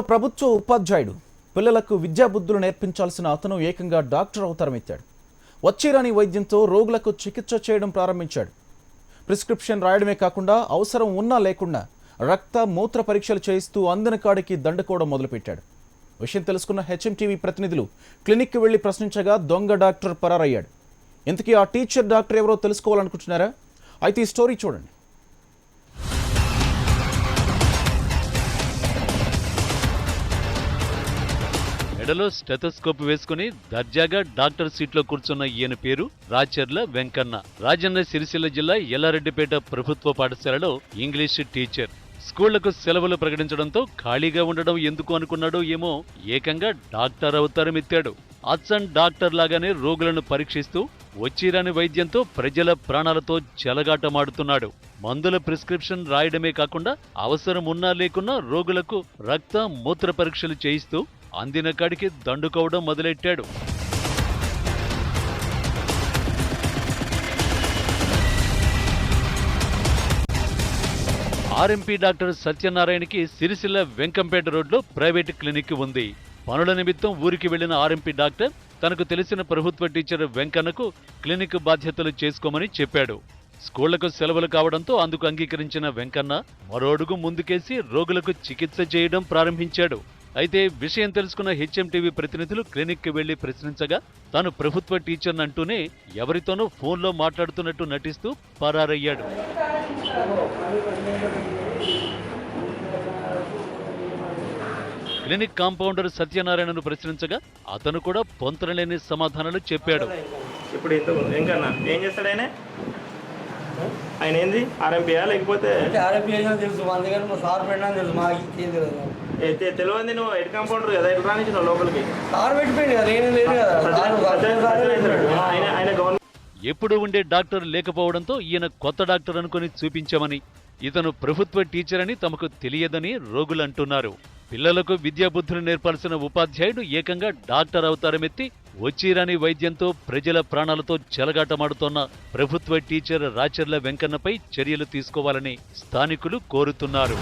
ప్రభుత్వ ఉపాధ్యాయుడు పిల్లలకు విద్యాబుద్ధులు నేర్పించాల్సిన అతను ఏకంగా డాక్టర్ అవతారం ఎత్తాడు. వచ్చిరాని వైద్యంతో రోగులకు చికిత్స చేయడం ప్రారంభించాడు. ప్రిస్క్రిప్షన్ రాయడమే కాకుండా అవసరం ఉన్నా లేకుండా రక్త మూత్ర పరీక్షలు చేయిస్తూ అందిన కాడికి దండుకోవడం మొదలుపెట్టాడు. విషయం తెలుసుకున్న హెచ్ఎంటీవీ ప్రతినిధులు క్లినిక్కి వెళ్లి ప్రశ్నించగా దొంగ డాక్టర్ పరారయ్యాడు. ఇంతకీ ఆ టీచర్ డాక్టర్ ఎవరో తెలుసుకోవాలనుకుంటున్నారా? అయితే ఈ స్టోరీ చూడండి. మెడలో స్టెథోస్కోప్ వేసుకుని దర్జాగా డాక్టర్ సీట్లో కూర్చున్న ఈయన పేరు రాచర్ల వెంకన్న. రాజన్న సిరిసిల్ల జిల్లా ఎల్లారెడ్డిపేట ప్రభుత్వ పాఠశాలలో ఇంగ్లీష్ టీచర్. స్కూళ్లకు సెలవులు ప్రకటించడంతో ఖాళీగా ఉండడం ఎందుకు అనుకున్నాడో ఏమో ఏకంగా డాక్టర్ అవతారం ఎత్తాడు. అచ్చన్ డాక్టర్ లాగానే రోగులను పరీక్షిస్తూ వచ్చిరాని వైద్యంతో ప్రజల ప్రాణాలతో చెలగాటమాడుతున్నాడు. మందుల ప్రిస్క్రిప్షన్ రాయడమే కాకుండా అవసరం ఉన్నా లేకున్నా రోగులకు రక్త మూత్ర పరీక్షలు చేయిస్తూ అందిన కాడికి దండుకోవడం మొదలెట్టాడు. ఆర్ఎంపీ డాక్టర్ సత్యనారాయణకి సిరిసిల్ల వెంకంపేట రోడ్లో ప్రైవేటు క్లినిక్ ఉంది. పనుల నిమిత్తం ఊరికి వెళ్లిన ఆర్ఎంపీ డాక్టర్ తనకు తెలిసిన ప్రభుత్వ టీచర్ వెంకన్నకు క్లినిక్ బాధ్యతలు చేసుకోమని చెప్పాడు. స్కూళ్లకు సెలవులు కావడంతో అందుకు అంగీకరించిన వెంకన్న మరో అడుగు ముందుకేసి రోగులకు చికిత్స చేయడం ప్రారంభించాడు. అయితే విషయం తెలుసుకున్న హెచ్ఎంటీవీ ప్రతినిధులు క్లినిక్కి వెళ్లి ప్రశ్నించగా తాను ప్రభుత్వ టీచర్ అంటూనే ఎవరితోనూ ఫోన్లో మాట్లాడుతున్నట్టు నటిస్తూ పరారయ్యాడు. క్లినిక్ కాంపౌండర్ సత్యనారాయణను ప్రశ్నించగా అతను కూడా పొంతనలేని సమాధానాలు చెప్పాడు. ఇప్పుడు ఏం చేస్తాడు ఆయన ఏంది ఆర్ఎంపీయా లేకపోతే తెలుసు తెలియదు. నువ్వు హెడ్ కాంపౌండర్ కదా, ఎట్లా రానిచ్చి నువ్వు లోపలికి సార్ పెట్టిపోయింది కదా, నేను లేదు కదా. ఆయన గవర్నమెంట్ ఎప్పుడు ఉండే డాక్టర్ లేకపోవడంతో ఈయన కొత్త డాక్టర్ అనుకుని చూపించామని, ఇతను ప్రభుత్వ టీచర్ అని తమకు తెలియదని రోగులు అంటున్నారు. పిల్లలకు విద్యాబుద్ధులు నేర్పాల్సిన ఉపాధ్యాయుడు ఏకంగా డాక్టర్ అవతారమెత్తి వచ్చిరాని వైద్యంతో ప్రజల ప్రాణాలతో చెలగాటమాడుతోన్న ప్రభుత్వ టీచర్ రాచర్ల వెంకన్నపై చర్యలు తీసుకోవాలని స్థానికులు కోరుతున్నారు.